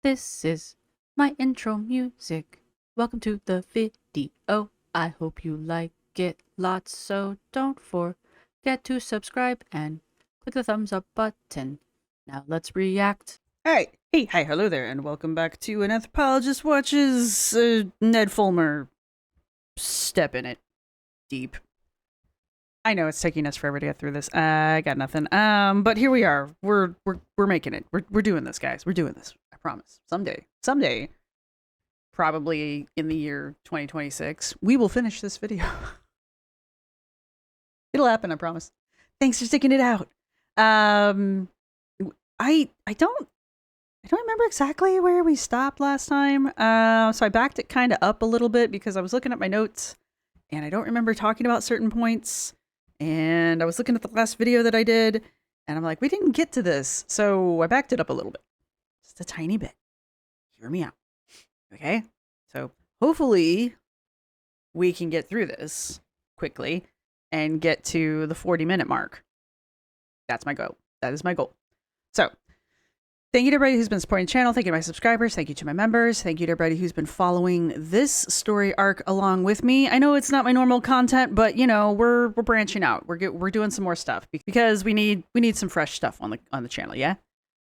This is my intro music. Welcome to the video. I hope you like it lots, so don't forget to subscribe and click the thumbs up button. Now let's react. Alright, hey, hi, hello there, and welcome back to An Anthropologist Watches Ned Fulmer Step in It Deep. I know it's taking us forever to get through this. I got nothing. But here we are. We're making it. We're doing this, guys. We're doing this. I promise. Someday, probably in the year 2026, we will finish this video. It'll happen, I promise. Thanks for sticking it out. I don't remember exactly where we stopped last time. So I backed it kind of up a little bit because I was looking at my notes and I don't remember talking about certain points. And I was looking at the last video that I did and I'm like, we didn't get to this. So I backed it up a little bit. Just a tiny bit. Hear me out. Okay? So hopefully we can get through this quickly and get to the 40-minute mark. That's my goal. That is my goal. So thank you to everybody who's been supporting the channel. Thank you to my subscribers. Thank you to my members. Thank you to everybody who's been following this story arc along with me. I know it's not my normal content, but you know, we're branching out. We're doing some more stuff because we need some fresh stuff on the channel, yeah?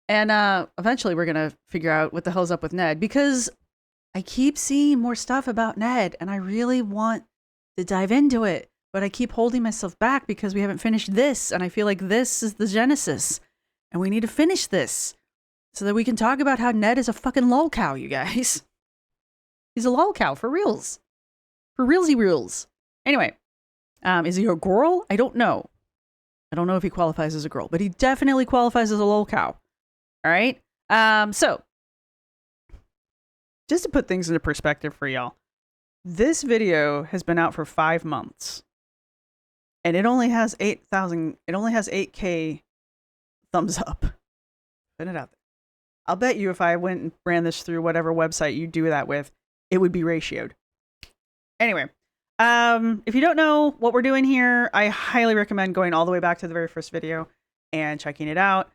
And eventually we're going to figure out what the hell's up with Ned because I keep seeing more stuff about Ned and I really want to dive into it, but I keep holding myself back because we haven't finished this and I feel like this is the genesis and we need to finish this. So that we can talk about how Ned is a fucking lol cow, you guys. He's a lol cow, for reals. For realsy reals. Anyway, is he a girl? I don't know. I don't know if he qualifies as a girl, but he definitely qualifies as a lol cow. All right? So, just to put things into perspective for y'all, this video has been out for 5 months. And it only has 8K thumbs up. Put it out there. I'll bet you if I went and ran this through whatever website you do that with, it would be ratioed. Anyway, if you don't know what we're doing here, I highly recommend going all the way back to the very first video and checking it out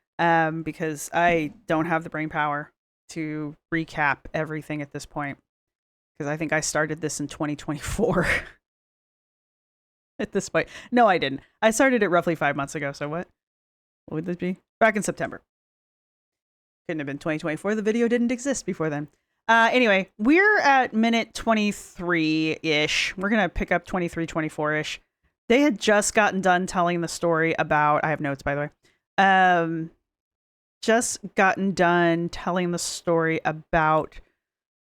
because I don't have the brain power to recap everything at this point because I think I started this in 2024 at this point. No, I didn't. I started it roughly 5 months ago. So what would this be? Back in September. Couldn't have been 2024. The video didn't exist before then. Anyway, we're at minute 23-ish. We're going to pick up 23, 24-ish. They had just gotten done telling the story about... I have notes, by the way. Just gotten done telling the story about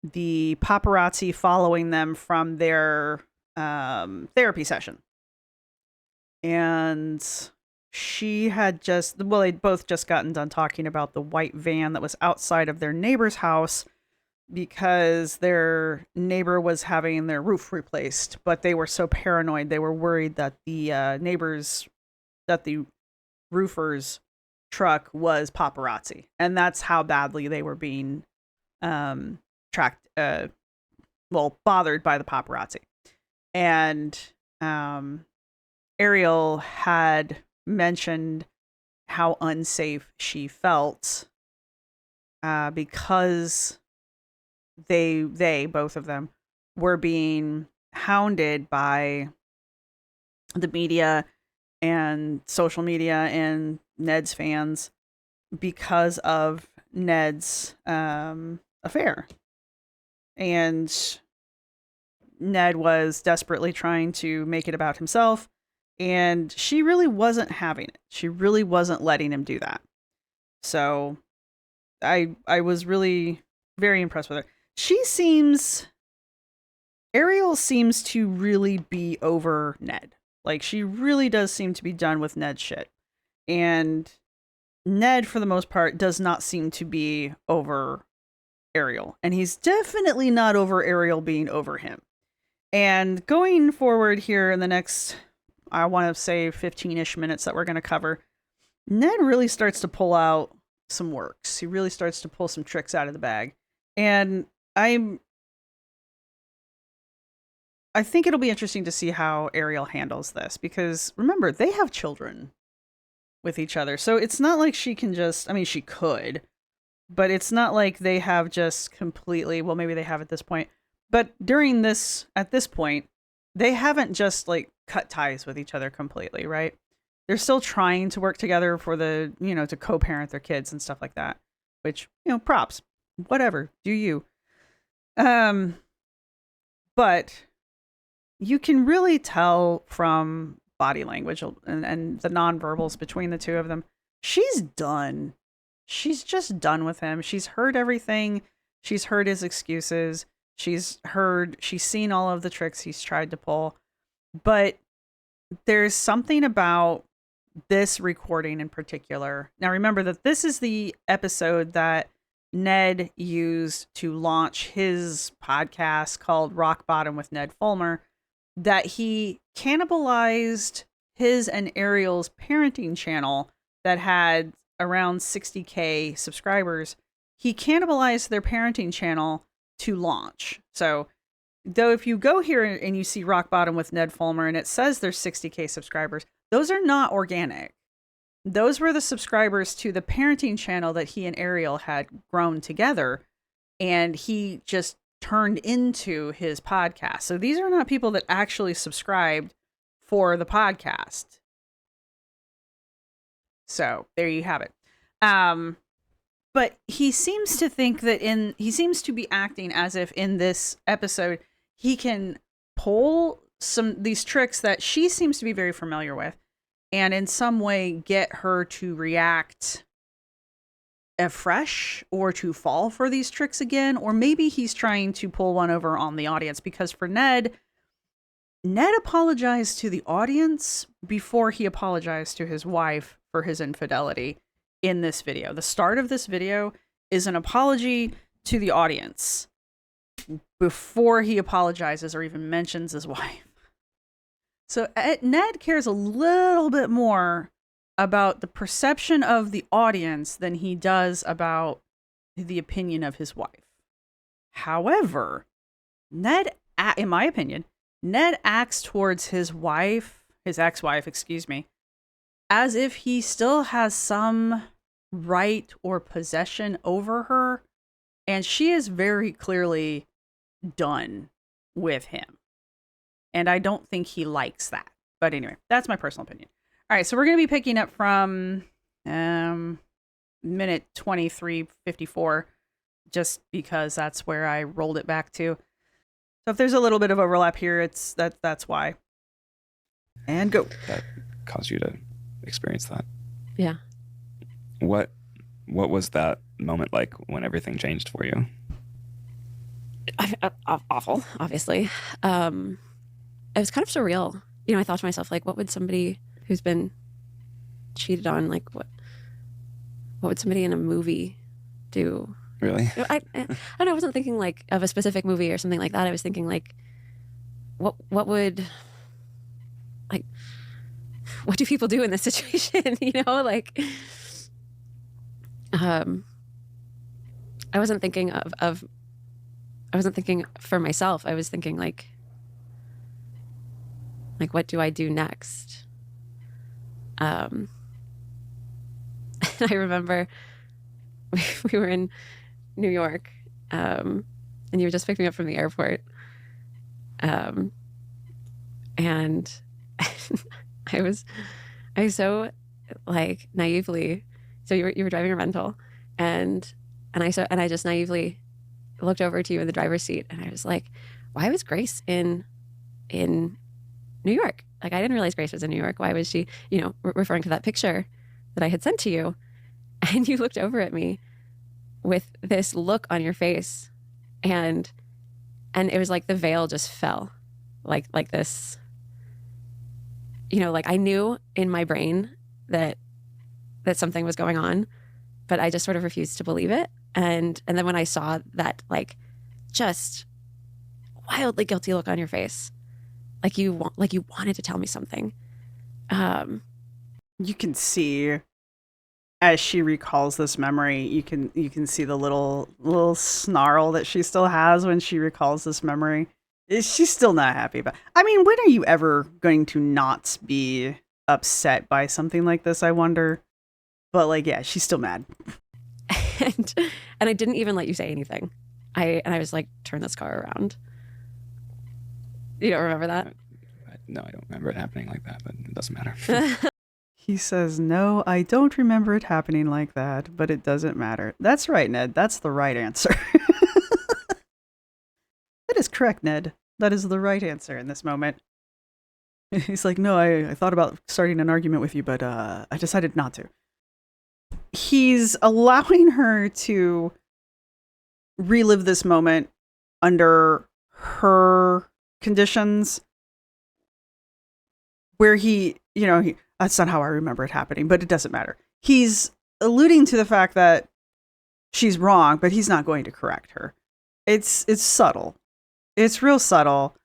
the paparazzi following them from their therapy session. And... she had just, well, they'd both just gotten done talking about the white van that was outside of their neighbor's house because their neighbor was having their roof replaced, but they were so paranoid. They were worried that the the roofer's truck was paparazzi. And that's how badly they were being tracked, bothered by the paparazzi. And Ariel had mentioned how unsafe she felt because they both of them were being hounded by the media and social media and Ned's fans because of Ned's affair. And Ned was desperately trying to make it about himself. And she really wasn't having it. She really wasn't letting him do that. So I was really very impressed with her. Ariel seems to really be over Ned. Like, she really does seem to be done with Ned's shit. And Ned, for the most part, does not seem to be over Ariel. And he's definitely not over Ariel being over him. And going forward here in the next... I want to say 15-ish minutes that we're going to cover, Ned really starts to pull out some works. He really starts to pull some tricks out of the bag. And I think it'll be interesting to see how Ariel handles this because remember, they have children with each other. So it's not like she can just, I mean, she could, but it's not like they have just completely, well, maybe they have at this point, but at this point, they haven't just like cut ties with each other completely, right? They're still trying to work together for to co-parent their kids and stuff like that, which, props, whatever, do you. But you can really tell from body language and the nonverbals between the two of them. She's done. She's just done with him. She's heard everything. She's heard his excuses. She's seen all of the tricks he's tried to pull. But there's something about this recording in particular. Now, remember that this is the episode that Ned used to launch his podcast called Rock Bottom with Ned Fulmer, that he cannibalized his and Ariel's parenting channel that had around 60K subscribers. He cannibalized their parenting channel to launch. So, though, if you go here and you see Rock Bottom with Ned Fulmer and it says there's 60K subscribers, those are not organic. Those were the subscribers to the parenting channel that he and Ariel had grown together, and he just turned into his podcast. So these are not people that actually subscribed for the podcast. So there you have it. But he seems to think that he seems to be acting as if in this episode he can pull these tricks that she seems to be very familiar with, and in some way get her to react afresh or to fall for these tricks again. Or maybe he's trying to pull one over on the audience, because for Ned apologized to the audience before he apologized to his wife for his infidelity in this video. The start of this video is an apology to the audience before he apologizes or even mentions his wife. So Ned cares a little bit more about the perception of the audience than he does about the opinion of his wife. However, in my opinion, Ned acts towards his ex-wife, as if he still has some right or possession over her, and she is very clearly done with him. And I don't think he likes that. But anyway, that's my personal opinion. All right, so we're going to be picking up from minute 23:54, just because that's where I rolled it back to. So if there's a little bit of overlap here, that's why. And go. That caused you to experience that. Yeah. What was that moment like when everything changed for you? Awful, obviously. It was kind of surreal. I thought to myself, like, what would somebody who's been cheated on, like, what would somebody in a movie do? Really? I don't know. I wasn't thinking like of a specific movie or something like that. I was thinking like, what do people do in this situation? Like, I wasn't thinking I wasn't thinking for myself. I was thinking like, what do I do next? I remember we were in New York, and you were just picking me up from the airport. And I was so like naively, so you were driving a rental, and I just naively looked over to you in the driver's seat, and I was like, why was Grace in New York? Like, I didn't realize Grace was in New York. Why was she, referring to that picture that I had sent to you? And you looked over at me with this look on your face, and it was like the veil just fell, like this, like I knew in my brain that something was going on, but I just sort of refused to believe it. And then when I saw that, like, just wildly guilty look on your face, like you wanted to tell me something. You can see, as she recalls this memory, you can see the little snarl that she still has when she recalls this memory. She's still not happy about. I mean, when are you ever going to not be upset by something like this, I wonder? But like, yeah, she's still mad. and I didn't even let you say anything. I was like, turn this car around. You don't remember that? No, I don't remember it happening like that, but it doesn't matter. He says, no, I don't remember it happening like that, but it doesn't matter. That's right, Ned. That's the right answer. That is correct, Ned. That is the right answer in this moment. He's like, no, I thought about starting an argument with you, but I decided not to. He's allowing her to relive this moment under her conditions where that's not how I remember it happening, but it doesn't matter. He's alluding to the fact that she's wrong, but he's not going to correct her. It's subtle. It's real subtle,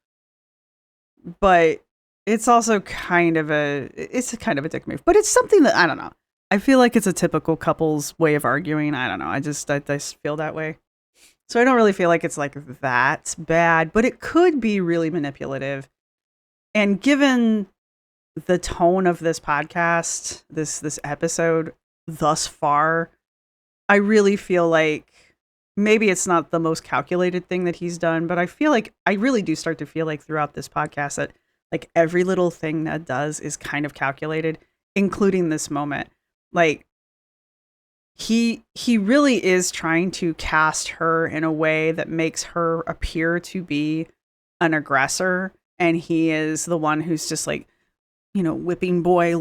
but it's also kind of a dick move. But it's something that, I don't know. I feel like it's a typical couple's way of arguing. I don't know. I just feel that way. So I don't really feel like it's like that bad, but it could be really manipulative. And given the tone of this podcast, this episode thus far, I really feel like maybe it's not the most calculated thing that he's done, but I really do start to feel like throughout this podcast that like every little thing Ned does is kind of calculated, including this moment. Like he really is trying to cast her in a way that makes her appear to be an aggressor, and he is the one who's just like, whipping boy,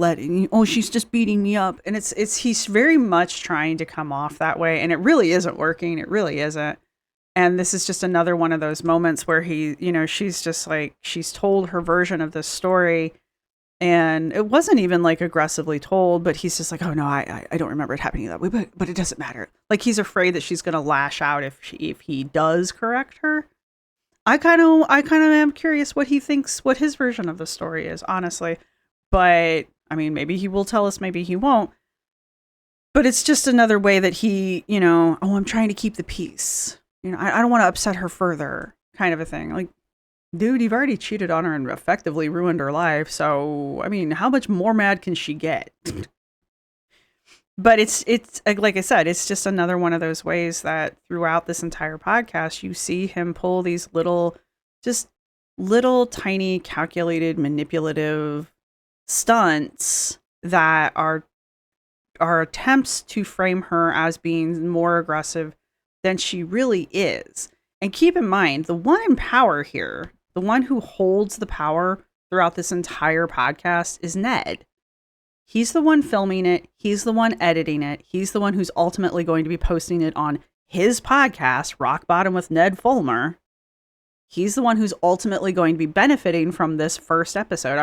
she's just beating me up. And he's very much trying to come off that way. And it really isn't working. It really isn't. And this is just another one of those moments where she's just like, she's told her version of this story. And it wasn't even like aggressively told, but he's just like, oh no, I don't remember it happening that way, but it doesn't matter. Like he's afraid that she's going to lash out if he does correct her. I kind of am curious what he thinks, what his version of the story is, honestly. But, I mean, maybe he will tell us, maybe he won't. But it's just another way that he, I'm trying to keep the peace. I don't want to upset her further, kind of a thing. Like, dude, you've already cheated on her and effectively ruined her life. So, I mean, how much more mad can she get? But it's like I said, it's just another one of those ways that throughout this entire podcast, you see him pull these little tiny calculated, manipulative stunts that are attempts to frame her as being more aggressive than she really is. And keep in mind, the one in power here, the one who holds the power throughout this entire podcast is Ned. He's the one filming it. He's the one editing it. He's the one who's ultimately going to be posting it on his podcast, Rock Bottom with Ned Fulmer. He's the one who's ultimately going to be benefiting from this first episode.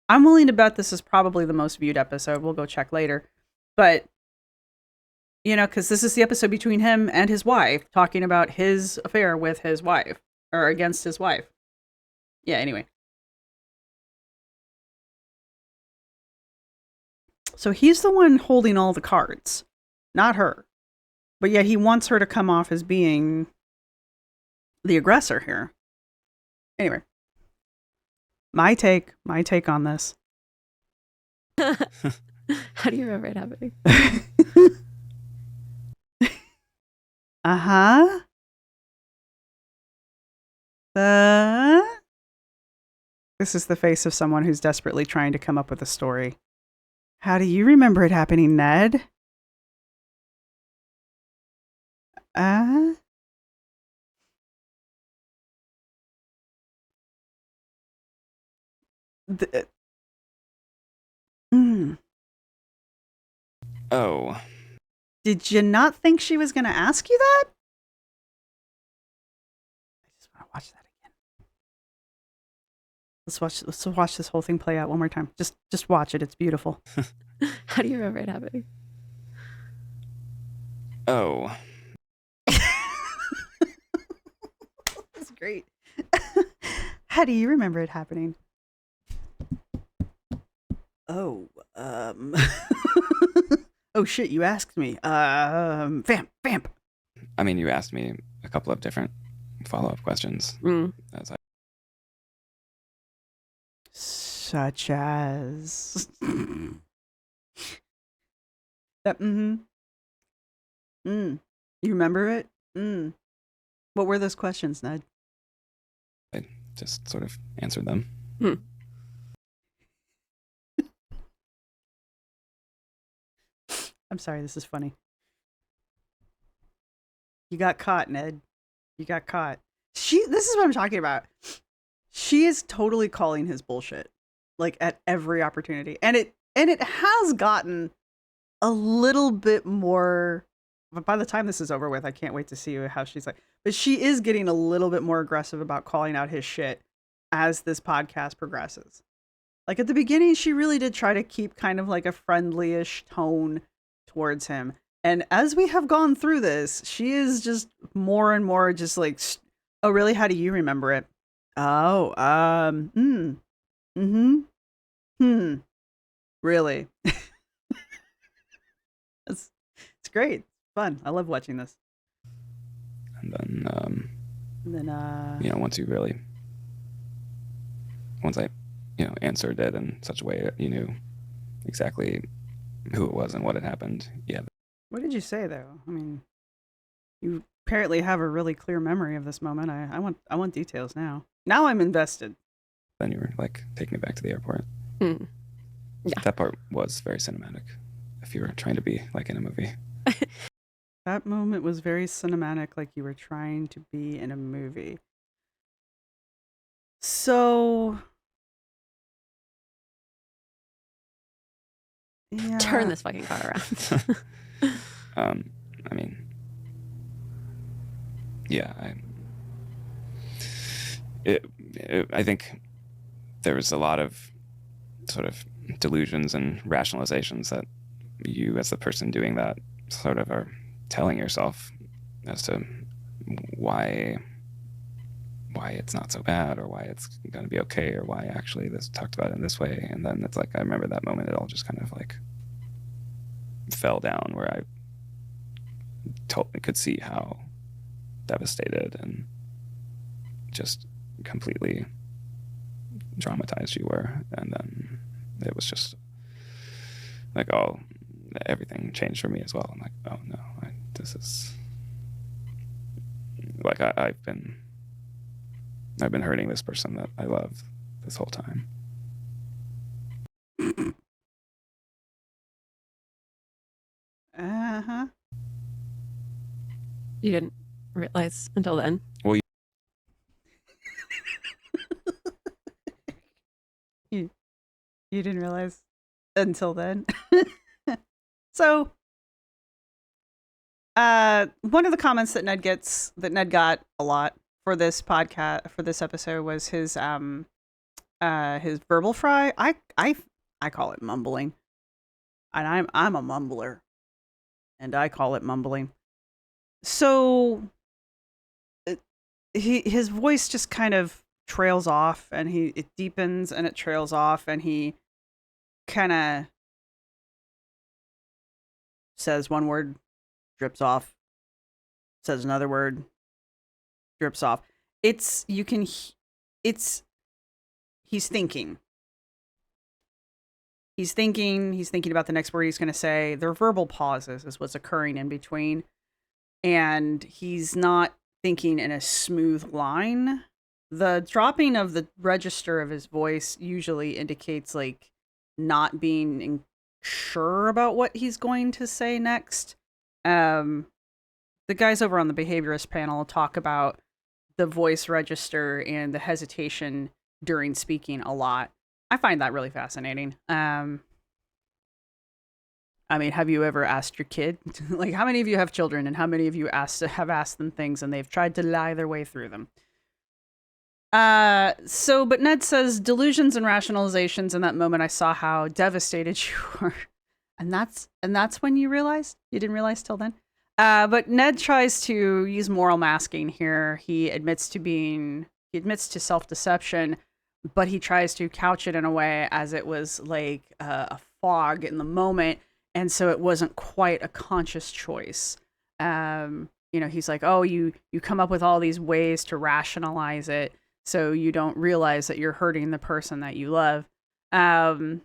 I'm willing to bet this is probably the most viewed episode. We'll go check later. But, because this is the episode between him and his wife, talking about his affair with his wife, or against his wife. Yeah, anyway. So he's the one holding all the cards, not her. But yet he wants her to come off as being the aggressor here. Anyway. My take on this. How do you remember it happening? Uh-huh. This is the face of someone who's desperately trying to come up with a story. How do you remember it happening, Ned? Oh. Did you not think she was going to ask you that? I just want to watch that again. Let's watch this whole thing play out one more time. Just watch it. It's beautiful. How do you remember it happening? Oh. That's great. How do you remember it happening? Oh, oh shit, you asked me. Vamp. I mean, you asked me a couple of different follow-up questions. Such as that. You remember it? What were those questions, Ned? I just sort of answered them. I'm sorry, this is funny. You got caught, Ned. You got caught. This is what I'm talking about. She is totally calling his bullshit, like at every opportunity. And it has gotten a little bit more, but by the time this is over with, I can't wait to see how she's like, but she is getting a little bit more aggressive about calling out his shit as this podcast progresses. Like at the beginning, she really did try to keep kind of like a friendly-ish tone towards him. And as we have gone through this, she is just more and more just like, oh, really? How do you remember it? Oh, really? It's great. It's fun. I love watching this. And then, once I, answered it in such a way that you knew exactly who it was and what had happened. Yeah. What did you say though? I mean, you apparently have a really clear memory of this moment. I want details now. Now I'm invested. Then you were like, take me back to the airport. Yeah. That part was very cinematic. If you were trying to be like in a movie. That moment was very cinematic, like you were trying to be in a movie. So, yeah. Turn this fucking car around. I mean, yeah, I think there was a lot of sort of delusions and rationalizations that you, as the person doing that, sort of are telling yourself as to why it's not so bad, or why it's going to be okay, or why actually this talked about it in this way. And then it's like, I remember that moment, it all just kind of like fell down, where I could see how devastated and just completely traumatized you were. And then it was just like, oh, everything changed for me as well. I'm like, oh no, this is like, I've been hurting this person that I love this whole time. Uh-huh. You didn't realize until then? Well, you didn't realize until then. So, one of the comments that Ned got a lot for this podcast, for this episode, was his verbal fry. I call it mumbling, and I'm a mumbler, and I call it mumbling. So, his voice just kind of trails off, and it deepens and it trails off, and he kind of says one word, drips off, says another word, drips off. He's thinking. He's thinking about the next word he's going to say. There are verbal pauses is what's occurring in between. And he's not thinking in a smooth line. The dropping of the register of his voice usually indicates like not being sure about what he's going to say next. The guys over on the behaviorist panel talk about the voice register and the hesitation during speaking a lot. I find that really fascinating. I mean, have you ever asked your kid? Like, how many of you have children, and how many of you have asked them things and they've tried to lie their way through them? But Ned says, delusions and rationalizations. In that moment, I saw how devastated you were. And that's when you realized? You didn't realize till then? But Ned tries to use moral masking here. He admits to self-deception, but he tries to couch it in a way as it was like a fog in the moment. And so it wasn't quite a conscious choice. He's like, oh, you come up with all these ways to rationalize it so you don't realize that you're hurting the person that you love. But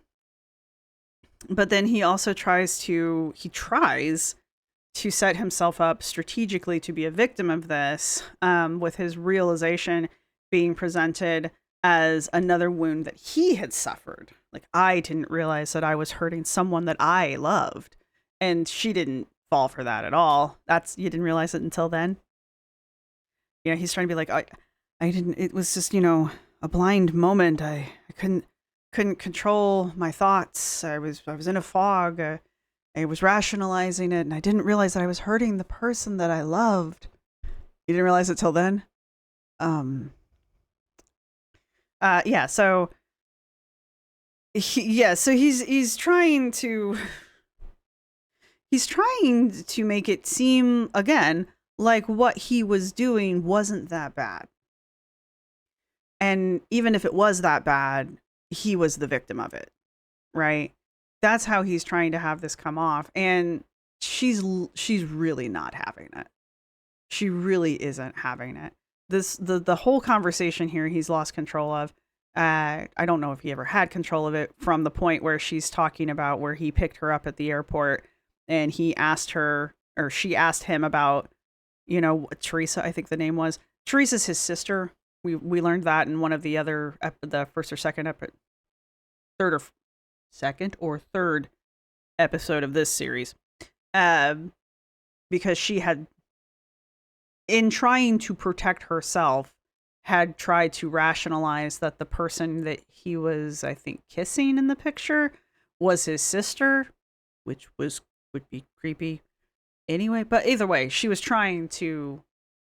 then he also tries to set himself up strategically to be a victim of this, with his realization being presented as another wound that he had suffered. Like, I didn't realize that I was hurting someone that I loved. And she didn't fall for that at all. You didn't realize it until then? You know, he's trying to be like, I didn't, it was just, you know, a blind moment. I couldn't control my thoughts. I was in a fog. I was rationalizing it, and I didn't realize that I was hurting the person that I loved. You didn't realize it till then? Yeah, so he's trying to make it seem, again, like what he was doing wasn't that bad. And even if it was that bad, he was the victim of it, right? That's how he's trying to have this come off. And she's really not having it. She really isn't having it. The whole conversation here, he's lost control of. I don't know if he ever had control of it, from the point where she's talking about where he picked her up at the airport and he asked her, or she asked him about, you know, Teresa, I think the name was. Teresa's his sister. We learned that in one of the other, the first or second third episode of this series. Because she had, in trying to protect herself, had tried to rationalize that the person that he was, I think, kissing in the picture was his sister, which would be creepy anyway. But either way, she was trying to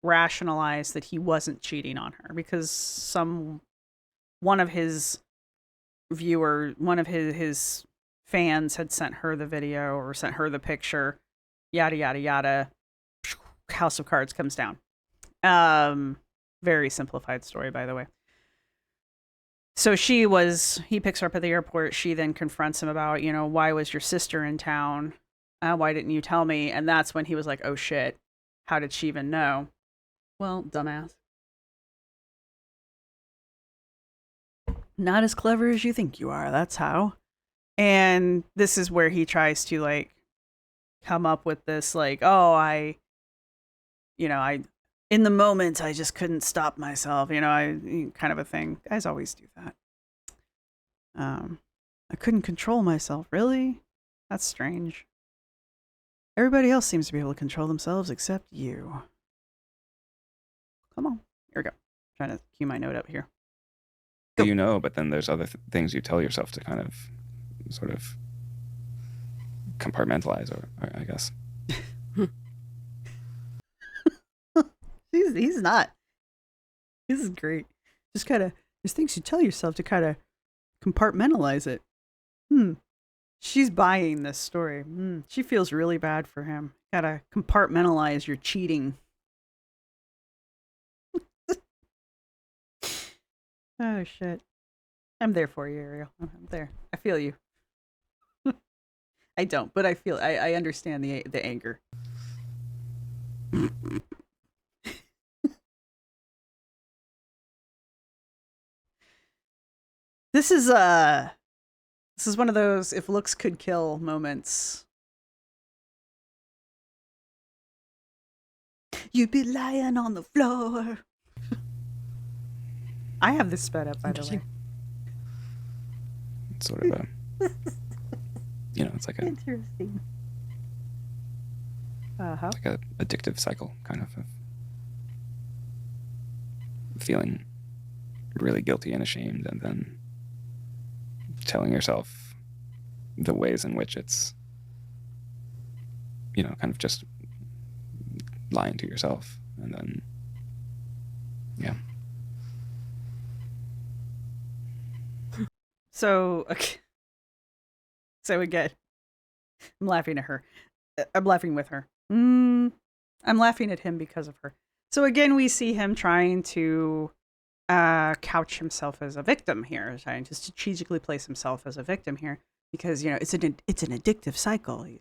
rationalize that he wasn't cheating on her because one of his fans had sent her the video or sent her the picture, yada yada yada. House of Cards comes down. Very simplified story, by the way. So he picks her up at the airport. She then confronts him about, you know, why was your sister in town? Why didn't you tell me? And that's when he was like, oh shit, how did she even know? Well, dumbass. Not as clever as you think you are, that's how. And this is where he tries to, like, come up with this, like, oh, in the moment, I just couldn't stop myself, kind of a thing. Guys always do that. I couldn't control myself. Really? That's strange. Everybody else seems to be able to control themselves except you. Come on. Here we go. Trying to cue my note up here. Go. You know, but then there's other things you tell yourself to kind of sort of compartmentalize, or I guess. He's not. This is great. Just kind of, there's things you tell yourself to kind of compartmentalize it. She's buying this story. She feels really bad for him. Gotta compartmentalize your cheating. Oh, shit. I'm there for you, Ariel. I'm there. I feel you. I don't, but I understand the anger. This is one of those if looks could kill moments. You'd be lying on the floor. I have this sped up, by the way. It's sort of a, it's like a interesting. like a addictive cycle, kind of feeling really guilty and ashamed, and then telling yourself the ways in which it's, kind of just lying to yourself, and then, yeah. So, okay. So again, I'm laughing at her. I'm laughing with her. I'm laughing at him because of her. So again, we see him trying to couch himself as a victim here, trying to strategically place himself as a victim here, because it's an addictive cycle. I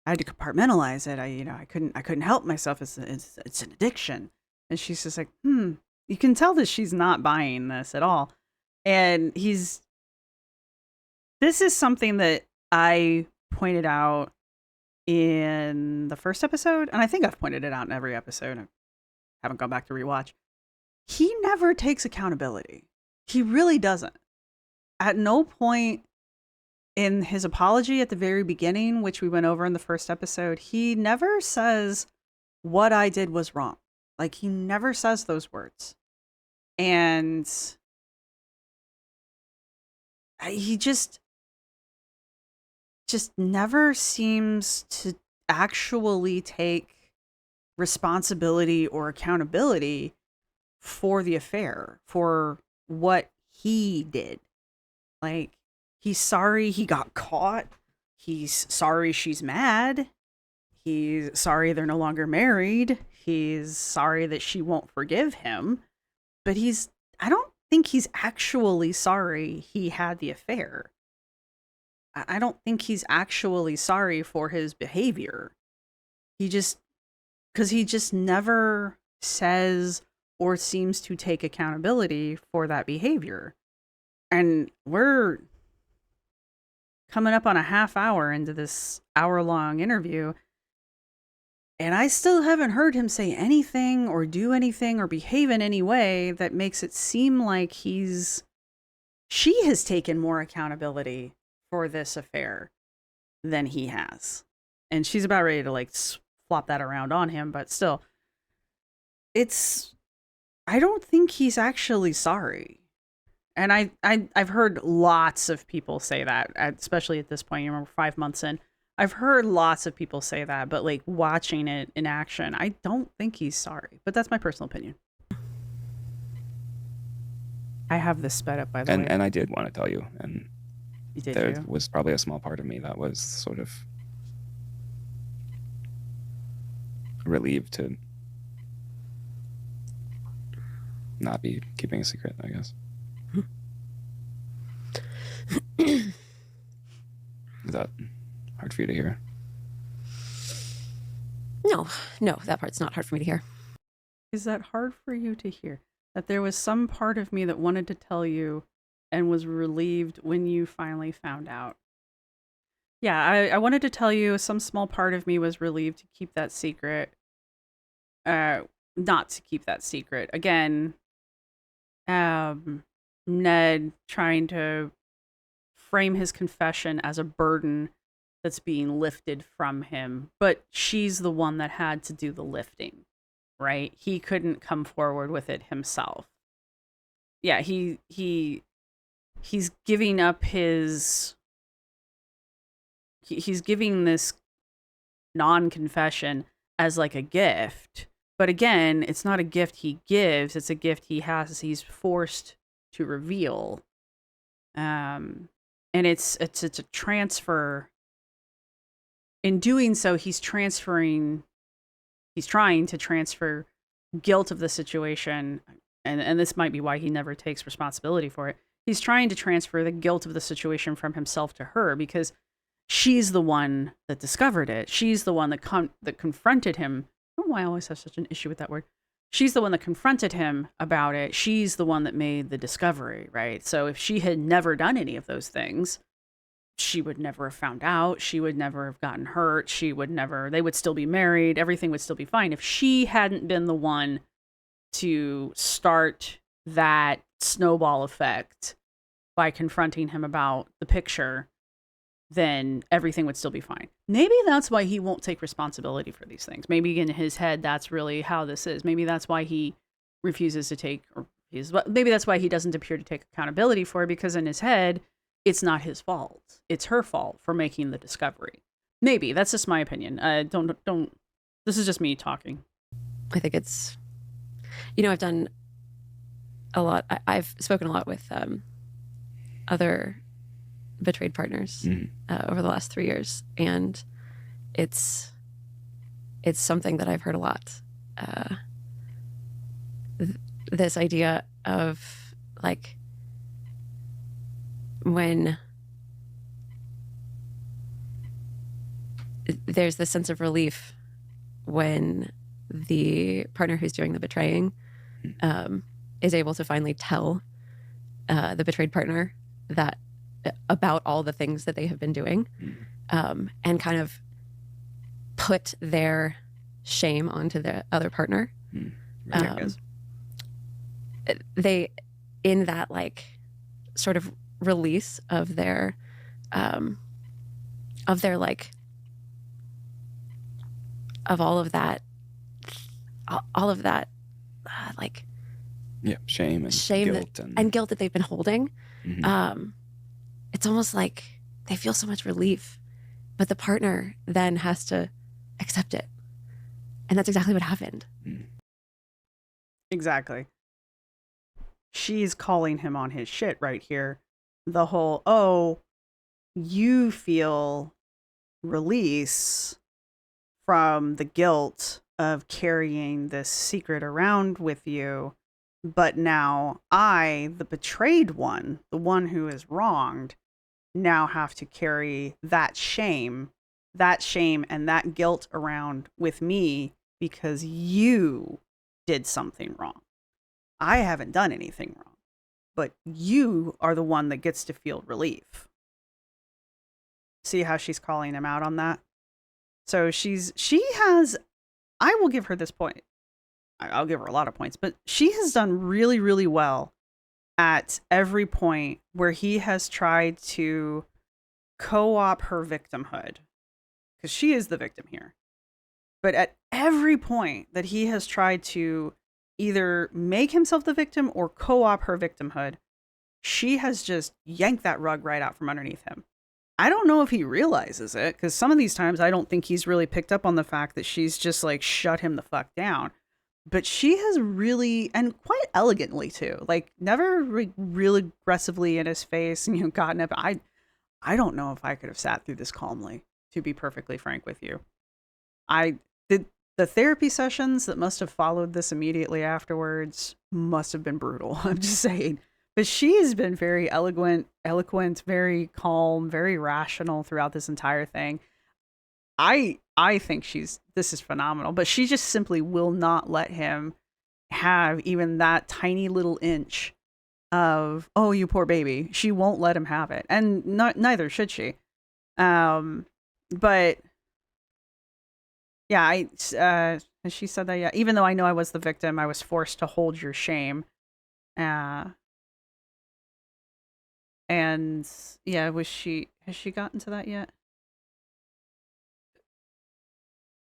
had to compartmentalize it. I couldn't help myself. It's an addiction. And she's just like, you can tell that she's not buying this at all. And this is something that I pointed out in the first episode, and I think I've pointed it out in every episode. I haven't gone back to rewatch. He never takes accountability. He really doesn't. At no point in his apology at the very beginning, which we went over in the first episode, he never says what I did was wrong. Like, he never says those words. And he just never seems to actually take responsibility or accountability for the affair, for what he did. Like, he's sorry he got caught. He's sorry she's mad. He's sorry they're no longer married. He's sorry that she won't forgive him. But I don't think he's actually sorry he had the affair. I don't think he's actually sorry for his behavior. Because he just never says or seems to take accountability for that behavior. And we're coming up on a half hour into this hour-long interview, and I still haven't heard him say anything or do anything or behave in any way that makes it seem like she has taken more accountability for this affair than he has. And she's about ready to like flop that around on him, but still, I don't think he's actually sorry. And I've heard lots of people say that, especially at this point. You remember 5 months in, I've heard lots of people say that, but like watching it in action, I don't think he's sorry. But that's my personal opinion. I have this sped up, by the way. And I did want to tell you, and You did there too? was probably a small part of me that was sort of relieved to not be keeping a secret, I guess. Is that hard for you to hear? No, that part's not hard for me to hear. Is that hard for you to hear? That there was some part of me that wanted to tell you and was relieved when you finally found out. Yeah, I wanted to tell you some small part of me was relieved to keep that secret. Not to keep that secret. Again, Ned trying to frame his confession as a burden that's being lifted from him, but she's the one that had to do the lifting, right? He couldn't come forward with it himself. Yeah, he's giving up he's giving this non-confession as like a gift. But again, it's not a gift he gives, it's a gift he's forced to reveal. And it's a transfer. In doing so, he's trying to transfer guilt of the situation, and this might be why he never takes responsibility for it. He's trying to transfer the guilt of the situation from himself to her, because she's the one that discovered it. She's the one that confronted him. I don't know why I always have such an issue with that word. She's the one that confronted him about it. She's the one that made the discovery, right? So if she had never done any of those things, she would never have found out. She would never have gotten hurt. They would still be married. Everything would still be fine. If she hadn't been the one to start that snowball effect by confronting him about the picture, then everything would still be fine. Maybe that's why he won't take responsibility for these things. Maybe in his head, that's really how this is. Maybe that's why he refuses to take, maybe that's why he doesn't appear to take accountability for it, because in his head, it's not his fault. It's her fault for making the discovery. Maybe. That's just my opinion. Don't, this is just me talking. I think it's, I've done a lot. I've spoken a lot with other betrayed partners over the last 3 years, and it's something that I've heard a lot. This idea of like, when there's this sense of relief when the partner who's doing the betraying is able to finally tell the betrayed partner that about all the things that they have been doing, and kind of put their shame onto the other partner. There it goes. They, in that like sort of release of their like, of all of that like shame and guilt and guilt that they've been holding. Mhm. It's almost like they feel so much relief, but the partner then has to accept it. And that's exactly what happened. Exactly. She's calling him on his shit right here. The whole, oh, you feel release from the guilt of carrying this secret around with you. But now I, the betrayed one, the one who is wronged, now have to carry that shame and that guilt around with me because you did something wrong. I haven't done anything wrong, but you are the one that gets to feel relief. See how she's calling him out on that? So I will give her this point. I'll give her a lot of points, but she has done really, really well at every point where he has tried to co-op her victimhood, because she is the victim here. But at every point that he has tried to either make himself the victim or co-op her victimhood, she has just yanked that rug right out from underneath him. I don't know if he realizes it, because some of these times I don't think he's really picked up on the fact that she's just like shut him the fuck down. But she has really, and quite elegantly too, like never real aggressively in his face and gotten up. I don't know if I could have sat through this calmly, to be perfectly frank with you. I did. The therapy sessions that must have followed this immediately afterwards must have been brutal. I'm just saying. But she has been very eloquent, very calm, very rational throughout this entire thing. I think this is phenomenal, but she just simply will not let him have even that tiny little inch of, oh, you poor baby. She won't let him have it. And neither should she. But yeah, she said that, yeah, even though I know I was the victim, I was forced to hold your shame. And yeah, has she gotten to that yet?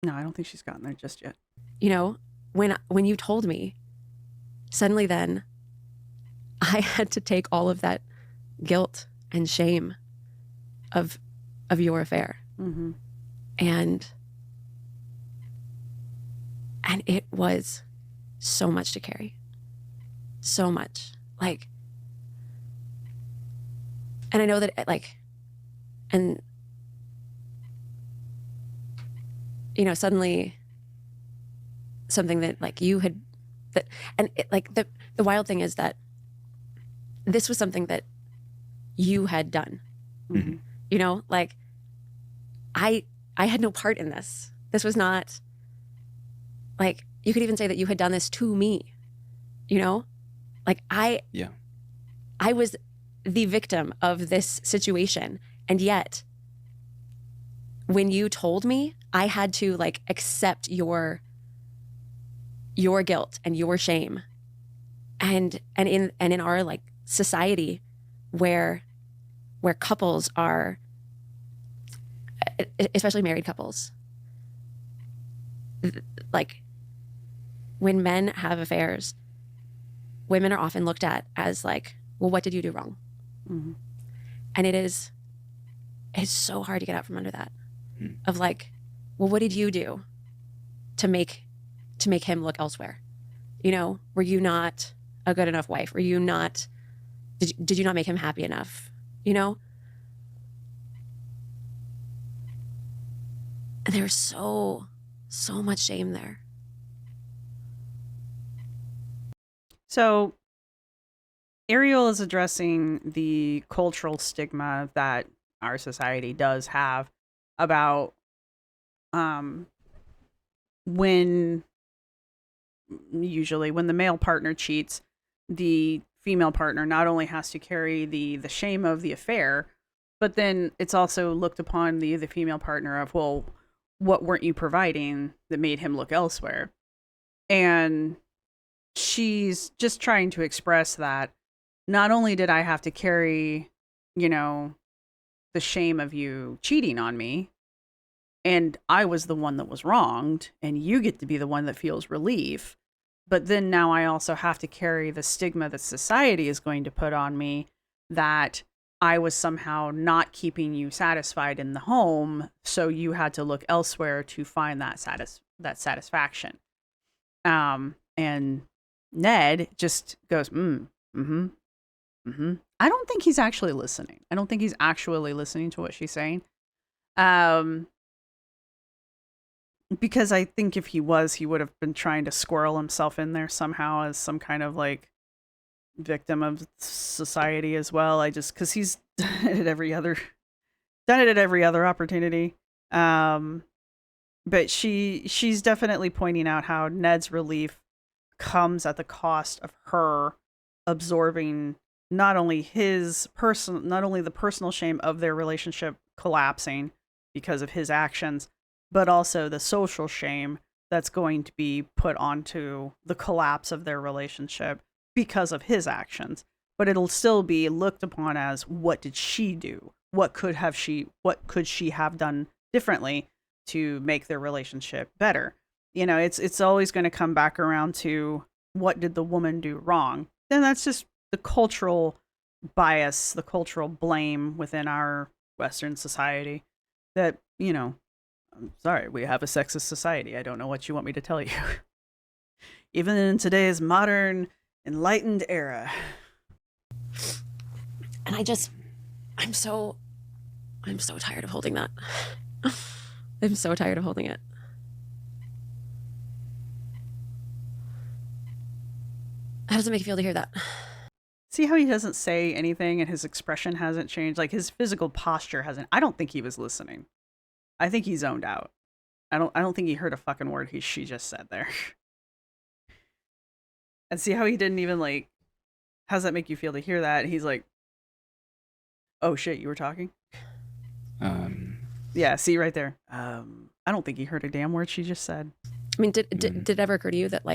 No, I don't think she's gotten there just yet. When you told me, suddenly then I had to take all of that guilt and shame of your affair. Mm-hmm. And it was so much to carry. So much. Like, and I know that suddenly something that like you had, that, and it, like the wild thing is that this was something that you had done. Mm-hmm. Like I had no part in this. This was not, like, you could even say that you had done this to me, like I was the victim of this situation. And yet when you told me, I had to like accept your guilt and your shame. And in our like society where couples are, especially married couples, like when men have affairs, women are often looked at as like, well, what did you do wrong? Mm-hmm. And it's so hard to get out from under that of like, well, what did you do to make him look elsewhere? Were you not a good enough wife? Were you not, did you not make him happy enough? And there's so much shame there. So Ariel is addressing the cultural stigma that our society does have about when the male partner cheats, the female partner not only has to carry the shame of the affair, but then it's also looked upon the female partner of, well, what weren't you providing that made him look elsewhere? And she's just trying to express that not only did I have to carry, the shame of you cheating on me, and I was the one that was wronged, and you get to be the one that feels relief, but then now I also have to carry the stigma that society is going to put on me that I was somehow not keeping you satisfied in the home, so you had to look elsewhere to find that satisfaction. And Ned just goes, mm-hmm. I don't think he's actually listening. I don't think he's actually listening to what she's saying. Because I think if he was, he would have been trying to squirrel himself in there somehow as some kind of like victim of society as well. Because he's done it at every other opportunity. But she's definitely pointing out how Ned's relief comes at the cost of her absorbing not only the personal shame of their relationship collapsing because of his actions, but also the social shame that's going to be put onto the collapse of their relationship because of his actions. But it'll still be looked upon as, what did she do? What could she have done differently to make their relationship better? It's always going to come back around to, what did the woman do wrong? And that's just the cultural bias, the cultural blame within our Western society that, I'm sorry, we have a sexist society. I don't know what you want me to tell you. Even in today's modern, enlightened era. And I'm so tired of holding that. I'm so tired of holding it. How does it make you feel to hear that? See how he doesn't say anything and his expression hasn't changed? Like, his physical posture hasn't. I don't think he was listening. I think he zoned out. I don't think he heard a fucking word she just said there. And see how he didn't even like, how does that make you feel to hear that? And he's like, oh shit, you were talking? Yeah, see right there. I don't think he heard a damn word she just said. I mean, did it ever occur to you that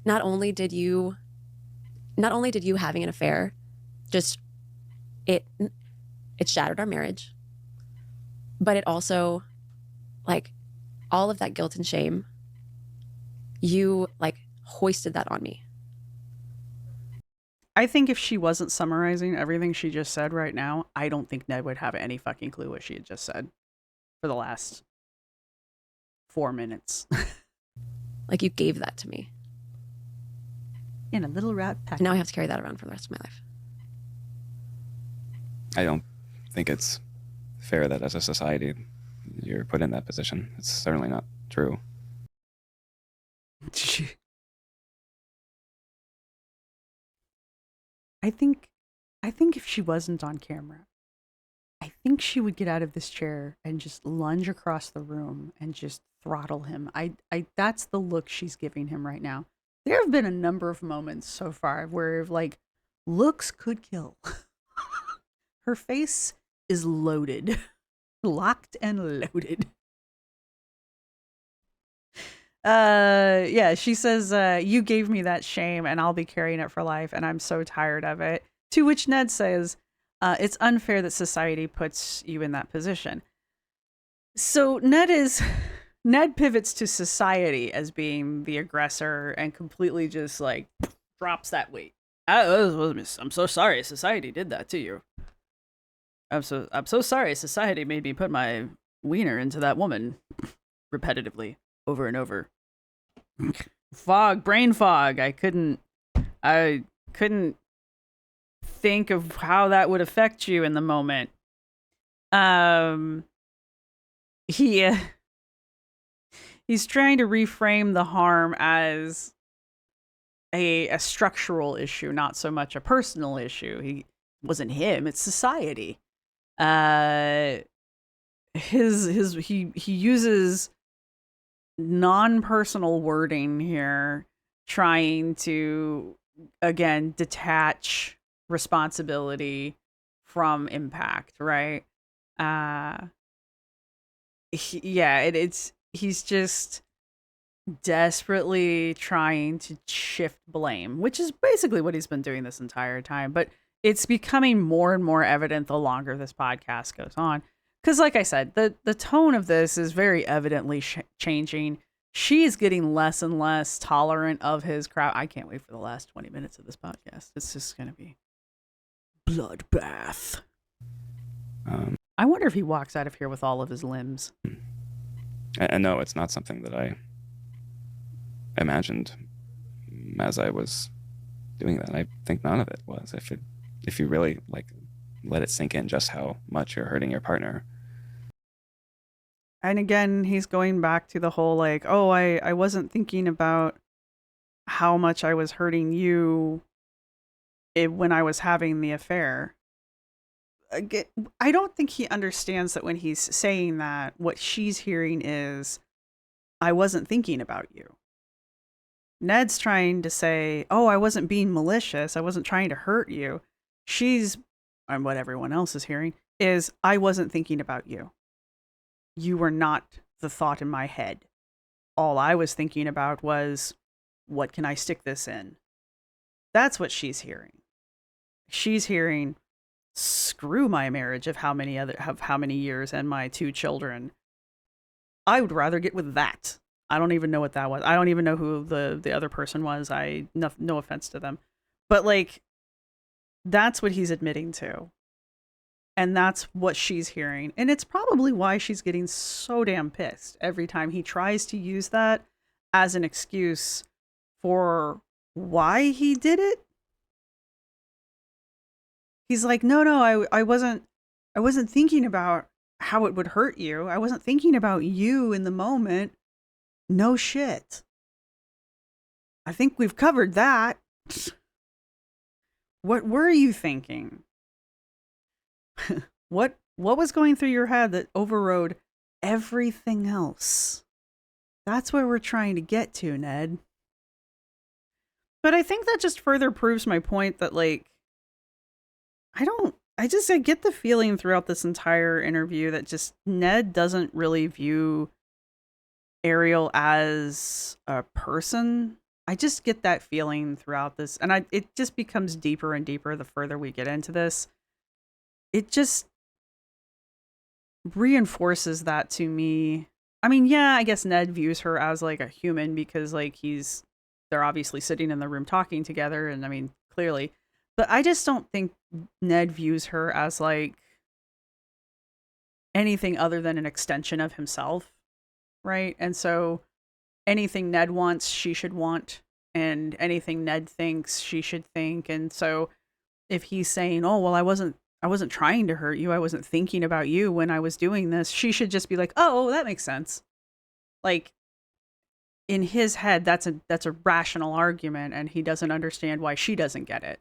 not only did you having an affair just it shattered our marriage, but it also, like, all of that guilt and shame, you like hoisted that on me. I think if she wasn't summarizing everything she just said right now, I don't think Ned would have any fucking clue what she had just said for the last 4 minutes. Like, you gave that to me. In a little rat pack. Now I have to carry that around for the rest of my life. I don't think it's fair that as a society you're put in that position. It's certainly not true. I think if she wasn't on camera, I think she would get out of this chair and just lunge across the room and just throttle him. That's the look she's giving him right now. There have been a number of moments so far where, like, looks could kill. Her face is loaded. Locked and loaded. Yeah, she says, you gave me that shame and I'll be carrying it for life and I'm so tired of it. To which Ned says, it's unfair that society puts you in that position. So Ned pivots to society as being the aggressor and completely just like drops that weight. I'm so sorry society did that to you. I'm so sorry society made me put my wiener into that woman repetitively over and over. Brain fog. I couldn't think of how that would affect you in the moment. He's trying to reframe the harm as a structural issue, not so much a personal issue. He wasn't him, it's society. He uses non-personal wording here, trying to again detach responsibility from impact, right? He's just desperately trying to shift blame, which is basically what he's been doing this entire time. But it's becoming more and more evident the longer this podcast goes on. Because, like I said, the tone of this is very evidently changing. She's getting less and less tolerant of his crowd. I can't wait for the last 20 minutes of this podcast. It's just going to be bloodbath. I wonder if he walks out of here with all of his limbs. And no, it's not something that I imagined as I was doing that. I think none of it was. If you really like let it sink in just how much you're hurting your partner. And again, he's going back to the whole like, oh, I wasn't thinking about how much I was hurting you when I was having the affair. I don't think he understands that when he's saying that, what she's hearing is, I wasn't thinking about you. Ned's trying to say, oh, I wasn't being malicious. I wasn't trying to hurt you. And what everyone else is hearing is, I wasn't thinking about you. You were not the thought in my head. All I was thinking about was, what can I stick this in? That's what she's hearing. She's hearing, screw my marriage of how many years and my 2 children. I would rather get with that. I don't even know what that was. I don't even know who the other person was. No offense to them. But like, that's what he's admitting to. And that's what she's hearing. And it's probably why she's getting so damn pissed every time he tries to use that as an excuse for why he did it. He's like, no, I wasn't thinking about how it would hurt you. I wasn't thinking about you in the moment. No shit. I think we've covered that. What were you thinking? What was going through your head that overrode everything else? That's where we're trying to get to, Ned. But I think that just further proves my point that, like, I get the feeling throughout this entire interview that just Ned doesn't really view Ariel as a person. I just get that feeling throughout this, and it just becomes deeper and deeper the further we get into this. It just reinforces that to me. I mean, yeah, I guess Ned views her as like a human because like they're obviously sitting in the room talking together, and I mean, clearly. But I just don't think Ned views her as like anything other than an extension of himself, right? And so anything Ned wants, she should want, and anything Ned thinks, she should think. And so if he's saying, oh, well, I wasn't trying to hurt you, I wasn't thinking about you when I was doing this, she should just be like, oh, that makes sense. Like, in his head, that's a rational argument, and he doesn't understand why she doesn't get it.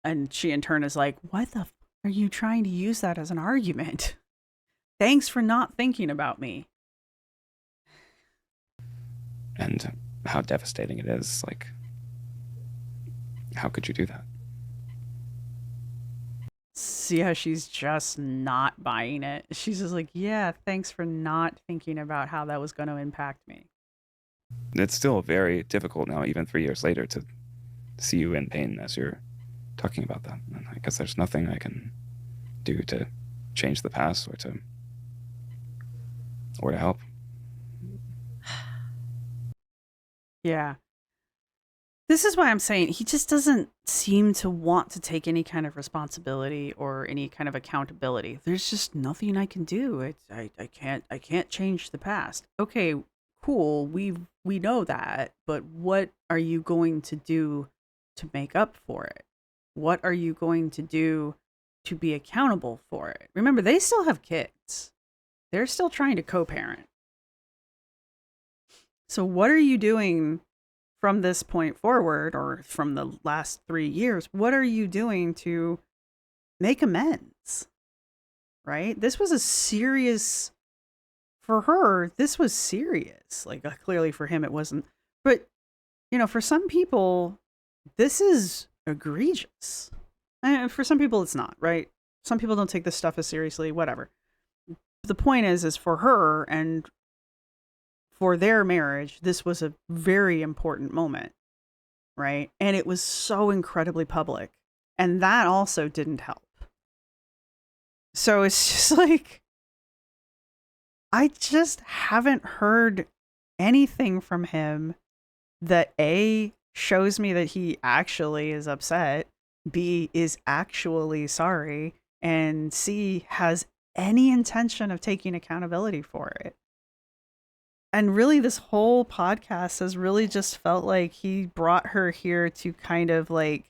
And she in turn is like, what the are you trying to use that as an argument? Thanks for not thinking about me. And how devastating it is. Like, how could you do that? See how she's just not buying it. She's just like, yeah, thanks for not thinking about how that was going to impact me. It's still very difficult now, even 3 years later, to see you in pain as you're talking about that. And I guess there's nothing I can do to change the past or to help. Yeah. This is why I'm saying he just doesn't seem to want to take any kind of responsibility or any kind of accountability. There's just nothing I can do. I can't change the past. Okay, cool. We know that, but what are you going to do to make up for it? What are you going to do to be accountable for it? Remember, they still have kids. They're still trying to co-parent. So what are you doing from this point forward, or from the last 3 years? What are you doing to make amends? Right? This was a serious, for her, this was serious. Like, clearly for him it wasn't. But, for some people, this is egregious. And for some people it's not, right? some people don't take this stuff as seriously, whatever. The point is for her and for their marriage, this was a very important moment, right? And it was so incredibly public. And that also didn't help. So it's just like, I just haven't heard anything from him that A, shows me that he actually is upset, B, is actually sorry, and C, has any intention of taking accountability for it. And really, this whole podcast has really just felt like he brought her here to kind of like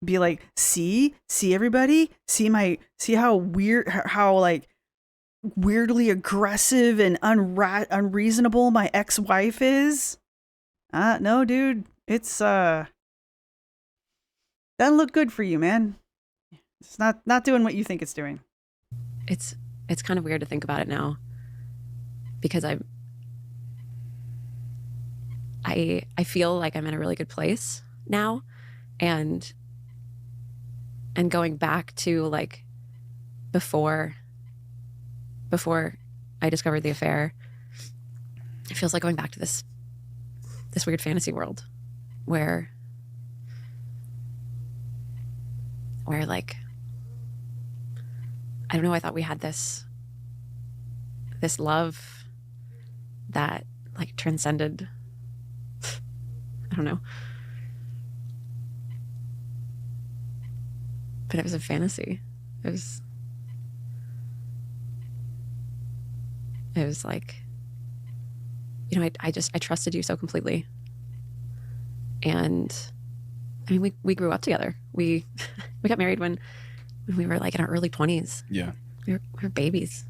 be like, see everybody, see how weird, how like weirdly aggressive and unreasonable my ex-wife is. No, dude, it's doesn't look good for you, man. It's not doing what you think it's doing. It's kind of weird to think about it now, because I feel like I'm in a really good place now, and going back to like before I discovered the affair, it feels like going back to this weird fantasy world where like, I don't know, I thought we had this love that like transcended, I don't know, but it was a fantasy. It was like, you know, I trusted you so completely. And I mean, we grew up together. We got married when we were like in our early 20s. Yeah. We were babies.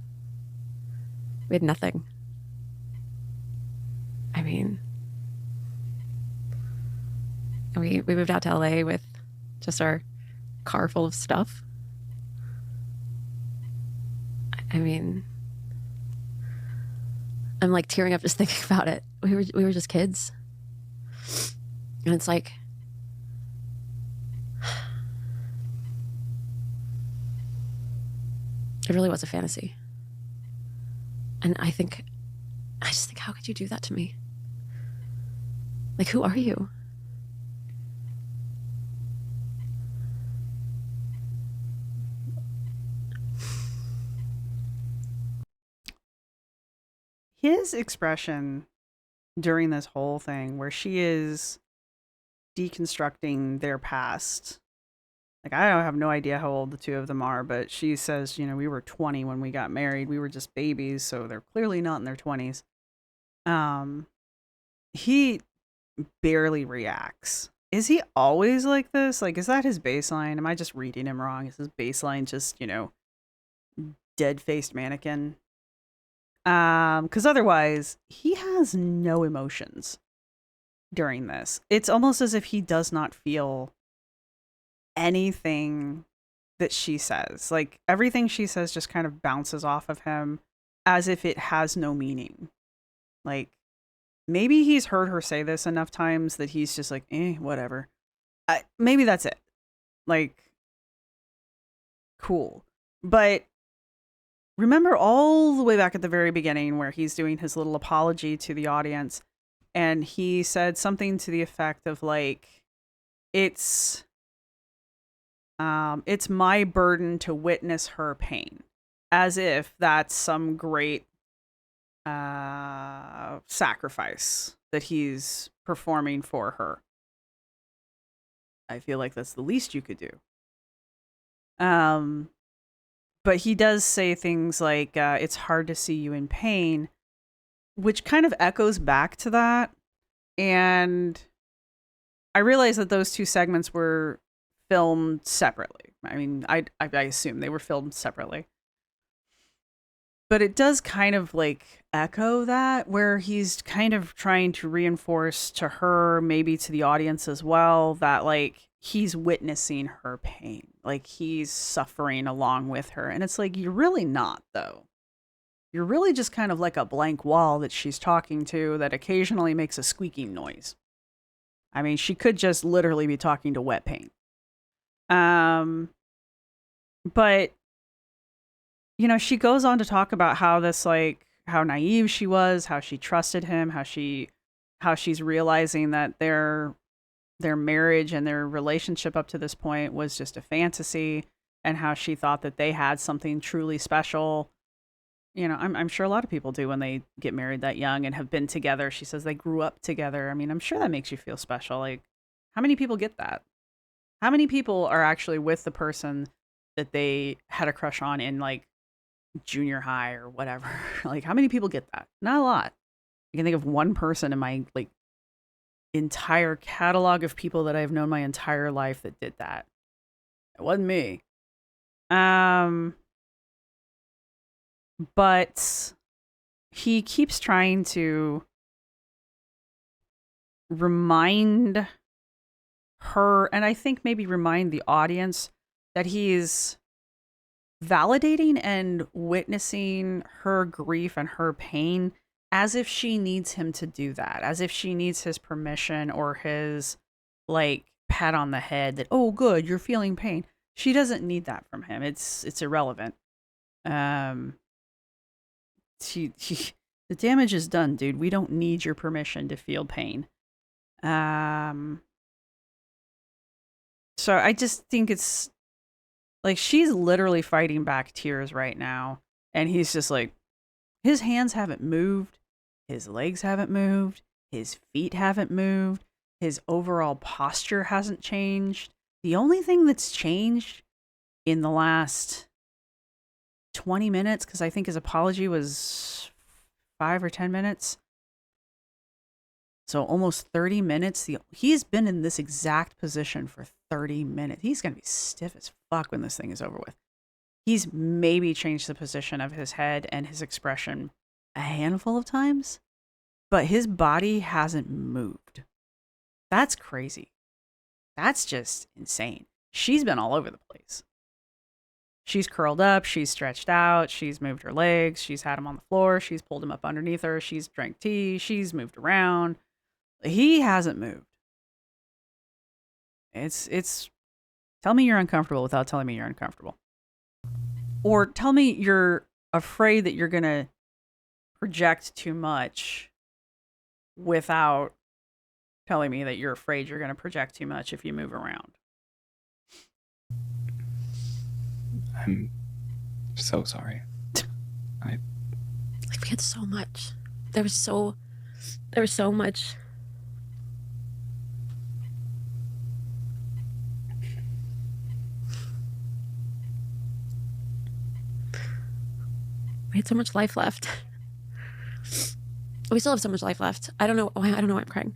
We had nothing. I mean, we moved out to LA with just our car full of stuff. I mean, I'm like tearing up just thinking about it. We were just kids. And it's like, it really was a fantasy. And I just think, how could you do that to me? Like, who are you? His expression during this whole thing where she is deconstructing their past. Like, I don't have no idea how old the two of them are, but she says, you know, we were 20 when we got married. We were just babies, so they're clearly not in their 20s. He barely reacts. Is he always like this? Like, is that his baseline? Am I just reading him wrong? Is his baseline just, you know, dead-faced mannequin? Because otherwise, he has no emotions during this. It's almost as if he does not feel anything that she says. Like, everything she says just kind of bounces off of him as if it has no meaning. Like, maybe he's heard her say this enough times that he's just like, whatever. Maybe that's it. Like, cool. But remember all the way back at the very beginning where he's doing his little apology to the audience, and he said something to the effect of like, it's my burden to witness her pain, as if that's some great sacrifice that he's performing for her. I feel like that's the least you could do. But he does say things like, it's hard to see you in pain, which kind of echoes back to that. And I realize that those two segments were filmed separately. I mean, I assume they were filmed separately. But it does kind of like echo that, where he's kind of trying to reinforce to her, maybe to the audience as well, that like he's witnessing her pain. Like he's suffering along with her. And it's like, you're really not, though. You're really just kind of like a blank wall that she's talking to that occasionally makes a squeaking noise. I mean, she could just literally be talking to wet paint. But she goes on to talk about how this, like, how naive she was, how she trusted him, how she's realizing that their marriage and their relationship up to this point was just a fantasy, and how she thought that they had something truly special. I'm sure a lot of people do when they get married that young and have been together. She says they grew up together. I mean, I'm sure that makes you feel special. Like, how many people get that? How many people are actually with the person that they had a crush on in, like, junior high or whatever? Like, how many people get that? Not a lot. I can think of one person in my, like, entire catalog of people that I've known my entire life that did that. It wasn't me. But he keeps trying to remind her, and I think maybe remind the audience, that he's validating and witnessing her grief and her pain as if she needs him to do that, as if she needs his permission or his, like, pat on the head that, oh, good, you're feeling pain. She doesn't need that from him. It's irrelevant. The damage is done, dude. We don't need your permission to feel pain. So I just think it's like she's literally fighting back tears right now, and he's just like, his hands haven't moved, his legs haven't moved, his feet haven't moved, his overall posture hasn't changed. The only thing that's changed in the last 20 minutes, because I think his apology was 5 or 10 minutes, so almost 30 minutes. He's been in this exact position for 30 minutes. He's going to be stiff as fuck when this thing is over with. He's maybe changed the position of his head and his expression a handful of times, but his body hasn't moved. That's crazy. That's just insane. She's been all over the place. She's curled up, she's stretched out, she's moved her legs, she's had him on the floor, she's pulled him up underneath her, she's drank tea, she's moved around. He hasn't moved. It's tell me you're uncomfortable without telling me you're uncomfortable. Or tell me you're afraid that you're going to project too much without telling me that you're afraid you're going to project too much if you move around. I'm so sorry. Like, we had so much. There was so much. We had so much life left. We still have so much life left. I don't know why I'm crying.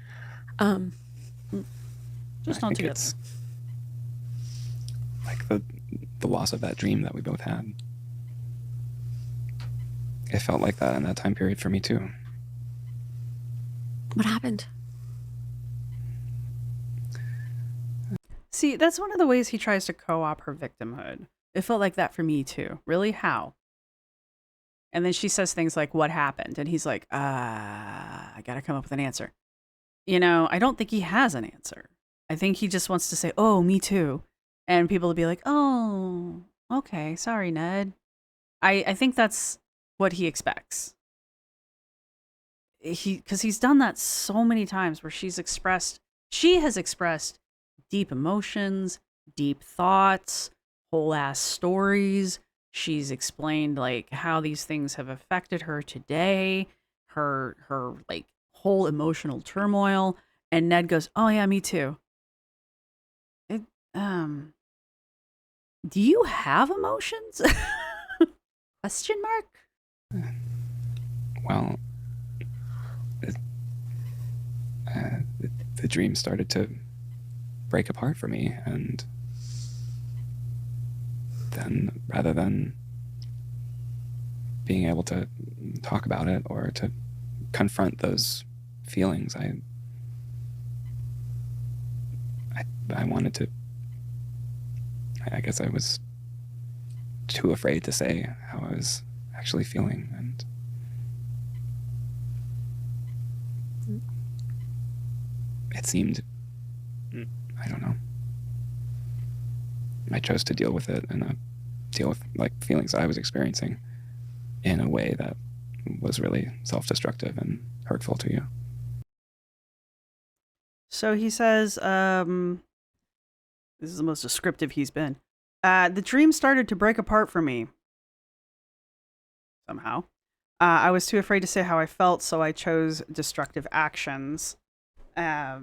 Just I don't think do it's like the loss of that dream that we both had. It felt like that in that time period for me too. What happened? See, that's one of the ways he tries to co-op her victimhood. It felt like that for me too. Really? How? And then she says things like, what happened? And he's like, I got to come up with an answer. I don't think he has an answer. I think he just wants to say, oh, me too. And people will be like, oh, okay, sorry, Ned. I think that's what he expects. Because he's done that so many times where she has expressed deep emotions, deep thoughts, whole ass stories. She's explained, like, how these things have affected her today, her like whole emotional turmoil, and Ned goes, "Oh yeah, me too." Do you have emotions? Question mark? Well, the dream started to break apart for me, and then rather than being able to talk about it or to confront those feelings, I wanted to, I guess I was too afraid to say how I was actually feeling, and it seemed, I don't know, I chose to deal with it in a deal with like feelings I was experiencing in a way that was really self-destructive and hurtful to you. So he says, this is the most descriptive he's been. The dream started to break apart for me. Somehow. I was too afraid to say how I felt, so I chose destructive actions. I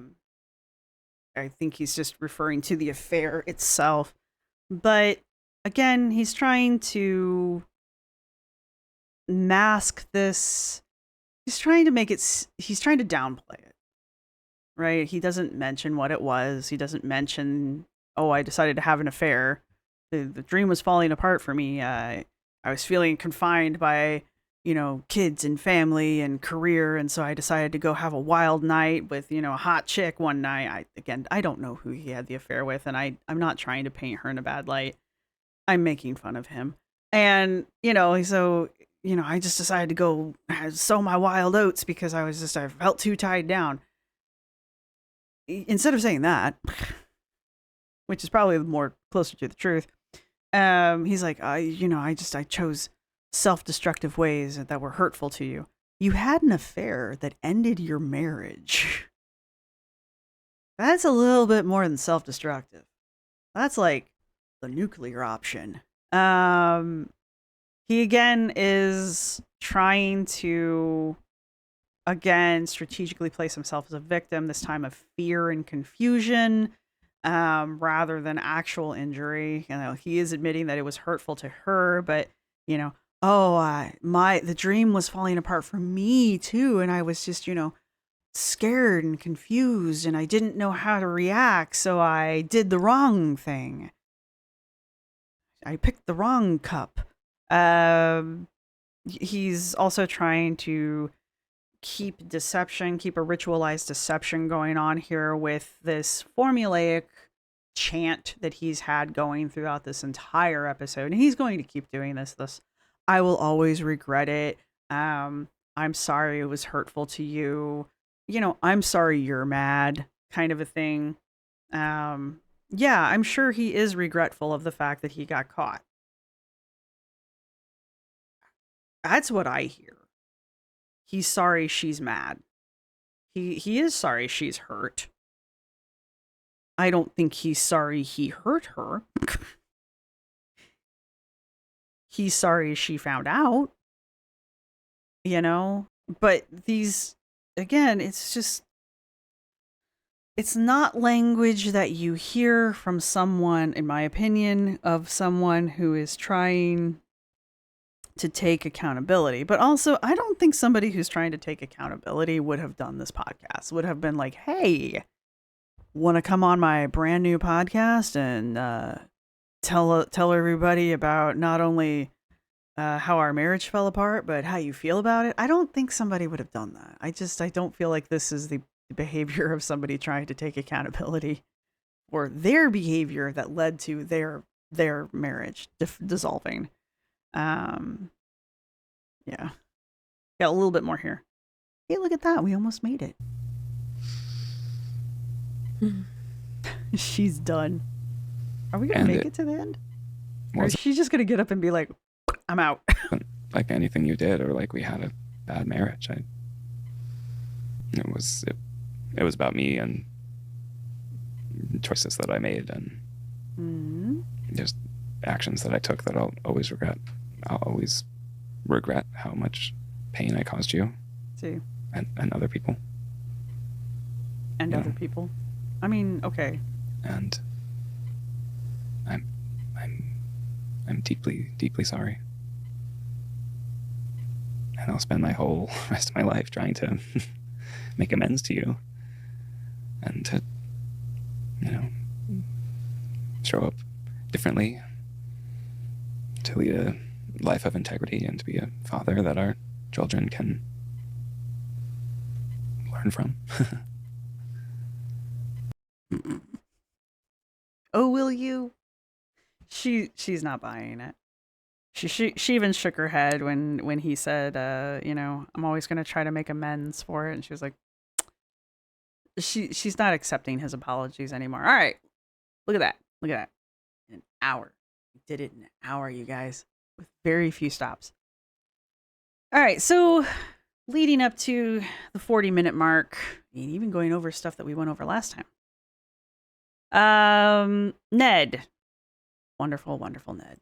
think he's just referring to the affair itself. But again, he's trying to mask this. He's trying to downplay it. Right? He doesn't mention what it was. He doesn't mention, oh, I decided to have an affair. The dream was falling apart for me. I was feeling confined by, kids and family and career. And so I decided to go have a wild night with, a hot chick one night. I don't know who he had the affair with. And I'm not trying to paint her in a bad light. I'm making fun of him. And, so, I just decided to go sow my wild oats because I felt too tied down. Instead of saying that, which is probably more closer to the truth, he's like, I chose self-destructive ways that were hurtful to you. You had an affair that ended your marriage. That's a little bit more than self-destructive. That's like the nuclear option. He again is trying to strategically place himself as a victim, this time of fear and confusion, rather than actual injury. He is admitting that it was hurtful to her, but the dream was falling apart for me too, and I was just scared and confused, and I didn't know how to react, so I did the wrong thing. I picked the wrong cup. He's also trying to keep a ritualized deception going on here with this formulaic chant that he's had going throughout this entire episode. And he's going to keep doing this, I will always regret it. I'm sorry it was hurtful to you. I'm sorry you're mad, kind of a thing. Yeah, I'm sure he is regretful of the fact that he got caught. That's what I hear. He's sorry she's mad. He is sorry she's hurt. I don't think he's sorry he hurt her. He's sorry she found out. But these, again, it's not language that you hear from someone, in my opinion, of someone who is trying to take accountability. But also, I don't think somebody who's trying to take accountability would have done this podcast, would have been like, hey, want to come on my brand new podcast and tell everybody about not only how our marriage fell apart, but how you feel about it. I don't think somebody would have done that. I don't feel like this is the behavior of somebody trying to take accountability for their behavior that led to their marriage dissolving. Yeah. Got a little bit more here. Hey, look at that. We almost made it. She's done. Are we going to make it to the end? Or is she just going to get up and be like, I'm out? Like anything you did, or like we had a bad marriage. It was about me and choices that I made and just actions that I took that I'll always regret. I'll always regret how much pain I caused you. See. And other people. And other people. I mean, okay. And I'm deeply, deeply sorry. And I'll spend my whole rest of my life trying to make amends to you. And to, show up differently. To lead a life of integrity and to be a father that our children can learn from. Oh, will you? She's not buying it. She even shook her head when he said, I'm always going to try to make amends for it. And she was like, she's not accepting his apologies anymore. All right, look at that. An hour. We did it in an hour, you guys, with very few stops. All right, so leading up to the 40-minute mark, and even going over stuff that we went over last time. Ned. Wonderful, wonderful Ned.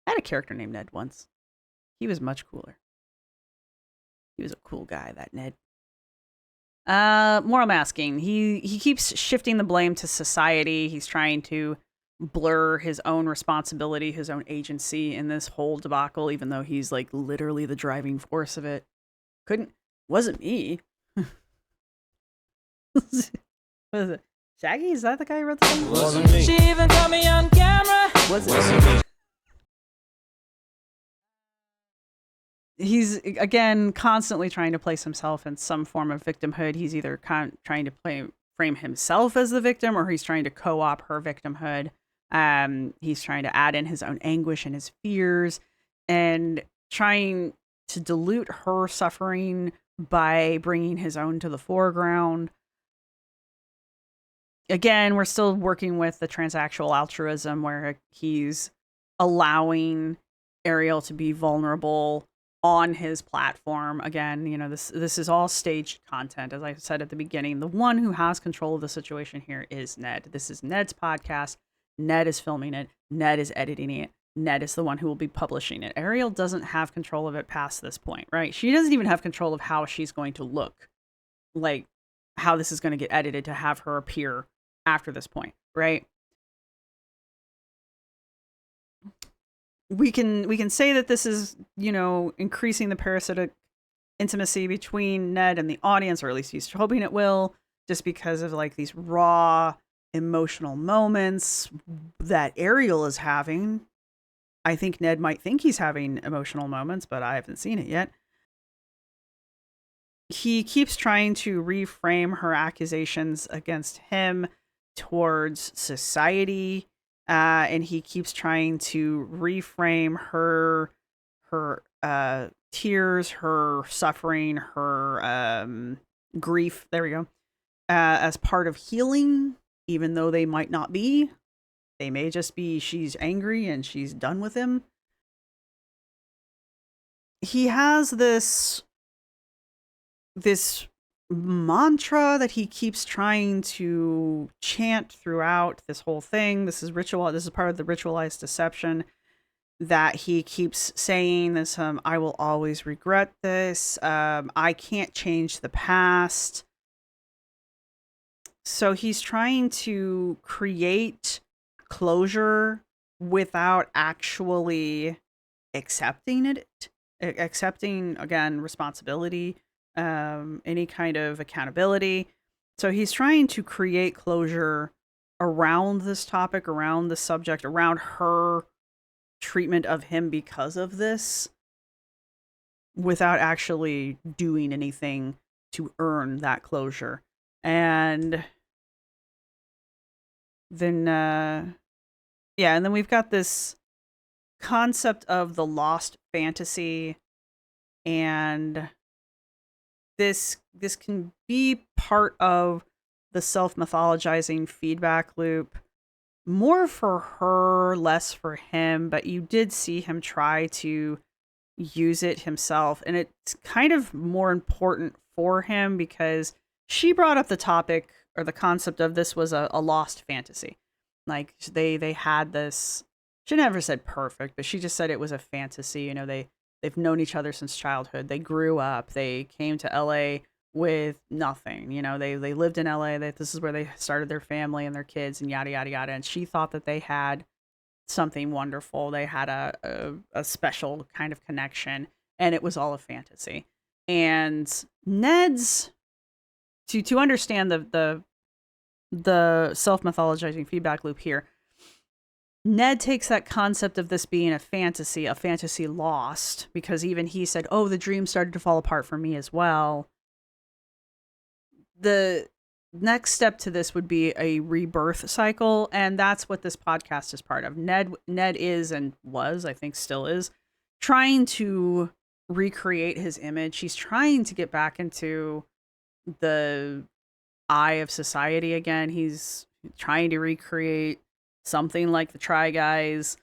I had a character named Ned once. He was much cooler. He was a cool guy, that Ned. Moral masking. He keeps shifting the blame to society. He's trying to blur his own responsibility, his own agency in this whole debacle, even though he's like literally the driving force of it. Wasn't me. Was it Shaggy? Is that the guy who wrote the song? Wasn't me. She even caught me on camera. Wasn't me. He's, again, constantly trying to place himself in some form of victimhood. He's either trying to frame himself as the victim, or he's trying to co-opt her victimhood. He's trying to add in his own anguish and his fears, and trying to dilute her suffering by bringing his own to the foreground. Again, we're still working with the transactional altruism, where he's allowing Ariel to be vulnerable on his platform. Again, you know, this is all staged content. As I said at the beginning, the one who has control of the situation here is Ned. This is Ned's podcast. Ned is filming it. Ned is editing it. Ned is the one who will be publishing it. Ariel doesn't have control of it past this point, right? She doesn't even have control of how she's going to look, like how this is going to get edited to have her appear after this point, right? We can say that this is, you know, increasing the parasitic intimacy between Ned and the audience, or at least he's hoping it will, just because of like these raw emotional moments that Ariel is having. I think Ned might think he's having emotional moments, but I haven't seen it yet. He keeps trying to reframe her accusations against him towards society. And he keeps trying to reframe her tears, her suffering, her grief. There we go. As part of healing, even though they might not be. They may just be she's angry and she's done with him. He has this mantra that he keeps trying to chant throughout this whole thing. This is ritual. This is part of the ritualized deception that he keeps saying this. I will always regret this. I can't change the past. So he's trying to create closure without actually accepting it. Accepting, again, responsibility. Any kind of accountability. So he's trying to create closure around this topic, around the subject, around her treatment of him because of this, without actually doing anything to earn that closure. And then, and then we've got this concept of the lost fantasy, and this can be part of the self-mythologizing feedback loop, more for her, less for him, but you did see him try to use it himself, and it's kind of more important for him because she brought up the topic or the concept of this was a lost fantasy. Like they had this, she never said perfect, but she just said it was a fantasy. You know, they've known each other since childhood. They grew up. They came to LA with nothing. You know, they lived in LA. This is where they started their family and their kids and yada, yada, yada. And she thought that they had something wonderful. They had a special kind of connection, and it was all a fantasy. And Ned's, to understand the self-mythologizing feedback loop here, Ned takes that concept of this being a fantasy lost, because even he said, oh, the dream started to fall apart for me as well. The next step to this would be a rebirth cycle, and that's what this podcast is part of. Ned is, and was, I think still is, trying to recreate his image. He's trying to get back into the eye of society again. He's trying to recreate something like the Try Guys.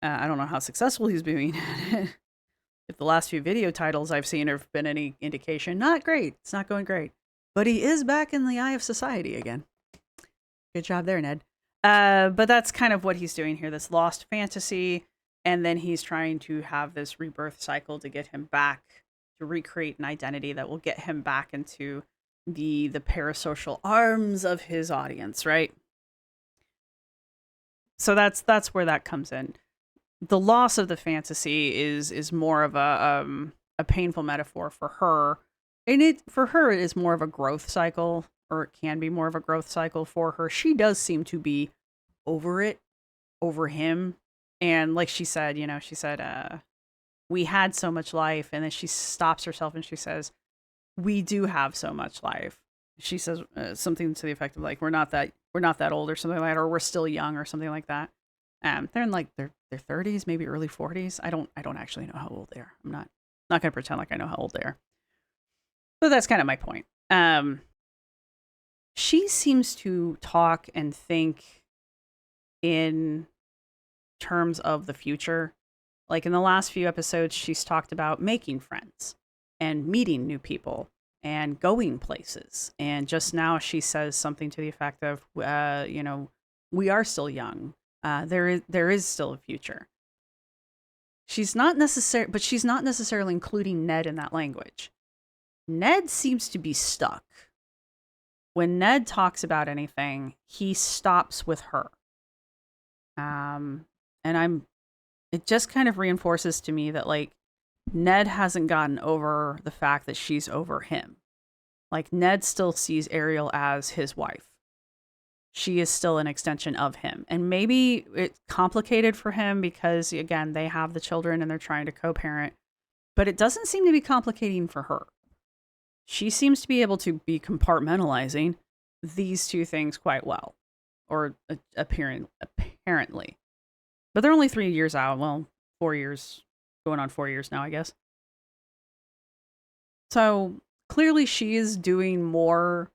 I don't know how successful he's being at it. If the last few video titles I've seen have been any indication, not great. It's not going great. But he is back in the eye of society again. Good job there, Ned. But that's kind of what he's doing here, this lost fantasy. And then he's trying to have this rebirth cycle to get him back, to recreate an identity that will get him back into the parasocial arms of his audience, right? So that's where that comes in. The loss of the fantasy is more of a painful metaphor for her. And for her it is more of a growth cycle, or it can be more of a growth cycle for her. She does seem to be over it, over him. And like she said, we had so much life, and then she stops herself and she says, we do have so much life. She says something to the effect of like, we're not that old or something like that, or we're still young or something like that. They're in like their 30s, maybe early 40s. I don't actually know how old they are. I'm not going to pretend like I know how old they are. So that's kind of my point. She seems to talk and think in terms of the future. Like in the last few episodes, she's talked about making friends and meeting new people and going places. And just now she says something to the effect of, we are still young. There is still a future. She's not necessarily including Ned in that language. Ned seems to be stuck. When Ned talks about anything, he stops with her. It just kind of reinforces to me that like Ned hasn't gotten over the fact that she's over him. Like Ned still sees Ariel as his wife. She is still an extension of him. And maybe it's complicated for him because, again, they have the children and they're trying to co-parent. But it doesn't seem to be complicating for her. She seems to be able to be compartmentalizing these two things quite well. Or apparently. But they're only 3 years out. Well, 4 years. Going on 4 years now, I guess. So clearly she is doing more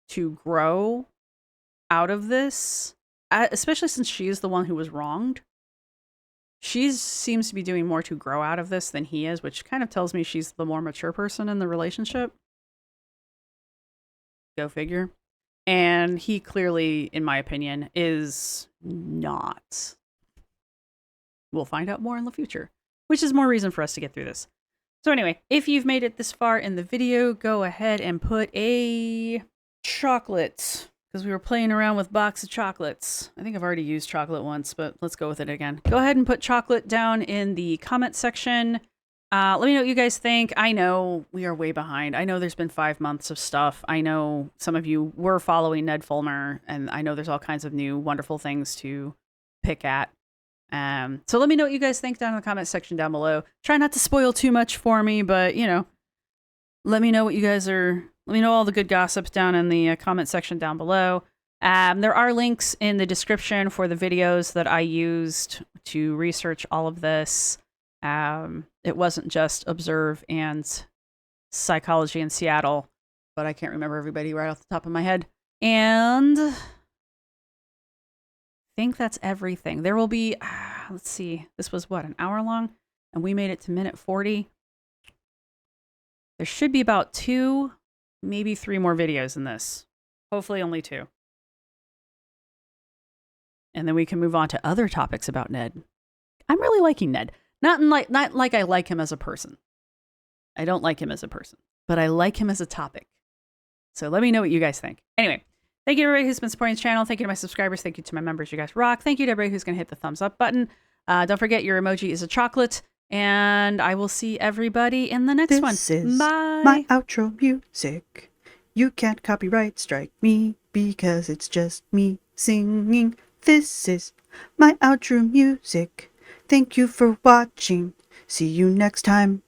to grow out of this, especially since she is the one who was wronged. She seems to be doing more to grow out of this than he is, which kind of tells me she's the more mature person in the relationship. Go figure. And he clearly, in my opinion, is not. We'll find out more in the future, which is more reason for us to get through this. So anyway, if you've made it this far in the video, go ahead and put a chocolate, because we were playing around with box of chocolates. I think I've already used chocolate once, but let's go with it again. Go ahead and put chocolate down in the comment section. Let me know what you guys think. I know we are way behind. I know there's been 5 months of stuff. I know some of you were following Ned Fulmer, and I know there's all kinds of new wonderful things to pick at. So let me know what you guys think down in the comment section down below. Try not to spoil too much for me, but let me know what you guys are. Let me know all the good gossip down in the comment section down below. There are links in the description for the videos that I used to research all of this. It wasn't just Observe and Psychology in Seattle, but I can't remember everybody right off the top of my head. And I think that's everything. There will be, let's see, this was what, an hour long? And we made it to minute 40. There should be about 2, maybe 3 more videos in this. Hopefully only 2. And then we can move on to other topics about Ned. I'm really liking Ned. Not like I like him as a person. I don't like him as a person, but I like him as a topic. So let me know what you guys think. Anyway, thank you to everybody who's been supporting this channel. Thank you to my subscribers. Thank you to my members. You guys rock. Thank you to everybody who's going to hit the thumbs up button. Don't forget your emoji is a chocolate. And I will see everybody in the next one. This is Bye. my outro music. You can't copyright strike me because it's just me singing. This is my outro music. Thank you for watching. See you next time.